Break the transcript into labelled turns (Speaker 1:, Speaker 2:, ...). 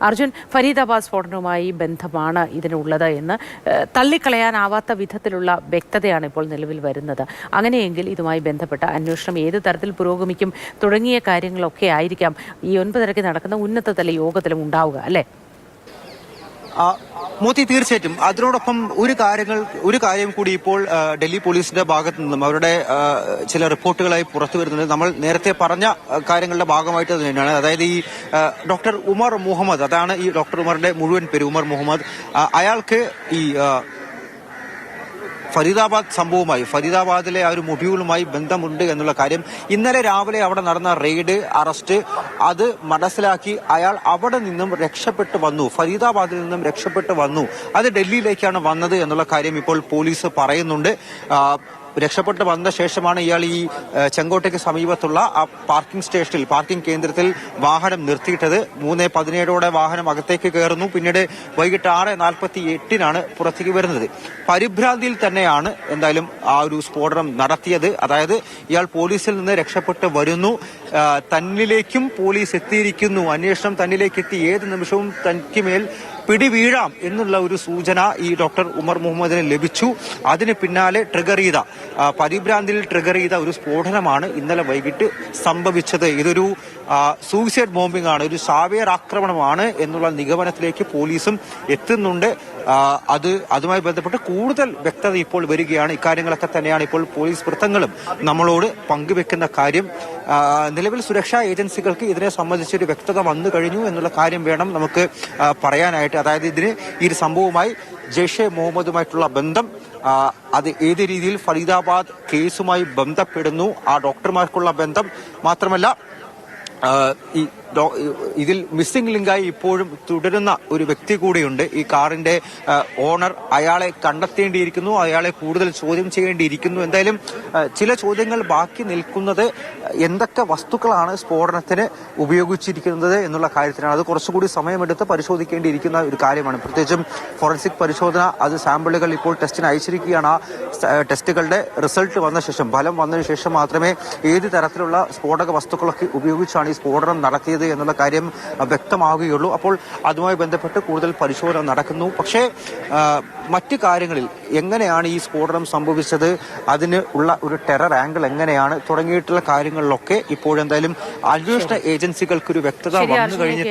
Speaker 1: അർജുൻ, ഫരീദാബാദ് സ്ഫോടനവുമായി ബന്ധമാണ് ഇതിനുള്ളത് എന്ന് തള്ളിക്കളയാനാവാത്ത വിധത്തിലുള്ള വ്യക്തതയാണ് ഇപ്പോൾ നിലവിൽ വരുന്നത്. അങ്ങനെയെങ്കിൽ ഇതുമായി ബന്ധപ്പെട്ട അന്വേഷണം ഏത് തരത്തിൽ പുരോഗമിക്കും തുടങ്ങിയ കാര്യങ്ങളൊക്കെ ആയിരിക്കാം ഈ 9:30 നടക്കുന്ന ഉന്നതതല യോഗത്തിലും ഉണ്ടാവുക, അല്ലേ?
Speaker 2: മോത്തി, തീർച്ചയായിട്ടും. അതിനോടൊപ്പം ഒരു കാര്യം കൂടി ഇപ്പോൾ ഡൽഹി പോലീസിന്റെ ഭാഗത്തു നിന്നും അവരുടെ ചില റിപ്പോർട്ടുകളായി പുറത്തു വരുന്നുണ്ട്. നമ്മൾ നേരത്തെ പറഞ്ഞ കാര്യങ്ങളുടെ ഭാഗമായിട്ട് തന്നെയാണ്. അതായത് ഈ ഡോക്ടർ ഉമർ മുഹമ്മദ്, അതാണ് ഈ ഡോക്ടർ ഉമറിന്റെ മുഴുവൻ പേര്, ഉമർ മുഹമ്മദ്. അയാൾക്ക് ഈ ഫരീദാബാദിലെ ആ ഒരു മൊബ്യൂളുമായി ബന്ധമുണ്ട് എന്നുള്ള കാര്യം ഇന്നലെ രാവിലെ അവിടെ നടന്ന റെയ്ഡ്, അറസ്റ്റ്, അത് മനസ്സിലാക്കി അയാൾ അവിടെ നിന്നും രക്ഷപ്പെട്ടു വന്നു, ഫരീദാബാദിൽ നിന്നും രക്ഷപ്പെട്ടു വന്നു. അത് ഡൽഹിയിലേക്കാണ് വന്നത് എന്നുള്ള കാര്യം ഇപ്പോൾ പോലീസ് പറയുന്നുണ്ട്. രക്ഷപ്പെട്ട് വന്ന ശേഷമാണ് ഇയാൾ ഈ ചെങ്കോട്ടയ്ക്ക് സമീപത്തുള്ള ആ പാർക്കിംഗ് കേന്ദ്രത്തിൽ വാഹനം നിർത്തിയിട്ടത്. 3:17 വാഹനം അകത്തേക്ക് കയറുന്നു. പിന്നീട് വൈകിട്ട് 6:48 പുറത്തേക്ക് വരുന്നത്. പരിഭ്രാന്തിയിൽ തന്നെയാണ് എന്തായാലും ആ ഒരു സ്ഫോടനം നടത്തിയത്. അതായത് ഇയാൾ പോലീസിൽ നിന്ന് രക്ഷപ്പെട്ട് വരുന്നു, തന്നിലേക്കും പോലീസ് എത്തിയിരിക്കുന്നു, അന്വേഷണം തന്നിലേക്ക് എത്തി, ഏത് നിമിഷവും തനിക്ക് മേൽ പിടിവീഴാം എന്നുള്ള ഒരു സൂചന ഈ ഡോക്ടർ ഉമർ മുഹമ്മദിന് ലഭിച്ചു. അതിന് പിന്നാലെ പരിഭ്രാന്തിയിൽ ട്രിഗർ ചെയ്ത ഒരു സ്ഫോടനമാണ് ഇന്നലെ വൈകിട്ട് സംഭവിച്ചത്. ഇതൊരു സൂയിസൈഡ് ബോംബിംഗ് ആണ്, ഒരു സാവേർ ആക്രമണമാണ് എന്നുള്ള നിഗമനത്തിലേക്ക് പോലീസും എത്തുന്നുണ്ട്. അതുമായി ബന്ധപ്പെട്ട് കൂടുതൽ വ്യക്തത ഇപ്പോൾ വരികയാണ്. ഇക്കാര്യങ്ങളൊക്കെ തന്നെയാണ് ഇപ്പോൾ പോലീസ് വൃത്തങ്ങളും നമ്മളോട് പങ്കുവെക്കുന്ന കാര്യം. നിലവിൽ സുരക്ഷാ ഏജൻസികൾക്ക് ഇതിനെ സംബന്ധിച്ചൊരു വ്യക്തത വന്നു കഴിഞ്ഞു എന്നുള്ള കാര്യം വേണം നമുക്ക് പറയാനായിട്ട്. അതായത് ഈ ഒരു സംഭവവുമായി ജെയ്ഷെ മുഹമ്മദുമായിട്ടുള്ള ബന്ധം, അത് ഏത് രീതിയിൽ ഫരീദാബാദ് കേസുമായി ബന്ധപ്പെടുന്നു, ആ ഡോക്ടർമാർക്കുള്ള ബന്ധം മാത്രമല്ല ഇതിൽ മിസ്സിംഗ് ലിങ്കായി ഇപ്പോഴും തുടരുന്ന ഒരു വ്യക്തി കൂടിയുണ്ട്. ഈ കാറിന്റെ ഓണർ, അയാളെ കണ്ടെത്തേണ്ടിയിരിക്കുന്നു, അയാളെ കൂടുതൽ ചോദ്യം ചെയ്യേണ്ടിയിരിക്കുന്നു. എന്തായാലും ചില ചോദ്യങ്ങൾ ബാക്കി നിൽക്കുന്നത് എന്തൊക്കെ വസ്തുക്കളാണ് സ്ഫോടനത്തിന് ഉപയോഗിച്ചിരിക്കുന്നത് എന്നുള്ള കാര്യത്തിനാണ്. അത് കുറച്ചുകൂടി സമയമെടുത്ത് പരിശോധിക്കേണ്ടിയിരിക്കുന്ന ഒരു കാര്യമാണ്. പ്രത്യേകിച്ചും ഫോറൻസിക് പരിശോധന, അത് സാമ്പിളുകൾ ഇപ്പോൾ ടെസ്റ്റിന് അയച്ചിരിക്കുകയാണ്. ആ ടെസ്റ്റുകളുടെ റിസൾട്ട് വന്ന ശേഷം, ഫലം വന്നതിന് ശേഷം മാത്രമേ ഏത് തരത്തിലുള്ള സ്ഫോടക വസ്തുക്കളൊക്കെ ഉപയോഗിച്ചാണ് ഈ സ്ഫോടനം നടത്തിയത് എന്നുള്ള കാര്യം വ്യക്തമാവുകയുള്ളൂ. അപ്പോൾ അതുമായി ബന്ധപ്പെട്ട് കൂടുതൽ പരിശോധന നടക്കുന്നു. പക്ഷേ മറ്റു കാര്യങ്ങളിൽ എങ്ങനെയാണ് ഈ സ്ഫോടനം സംഭവിച്ചത്, അതിന് ഉള്ള ഒരു ടെറർ ആംഗിൾ എങ്ങനെയാണ് തുടങ്ങിയിട്ടുള്ള കാര്യങ്ങളിലൊക്കെ ഇപ്പോഴെന്തായാലും അന്വേഷണ ഏജൻസികൾക്കൊരു വ്യക്തത വന്നു കഴിഞ്ഞു.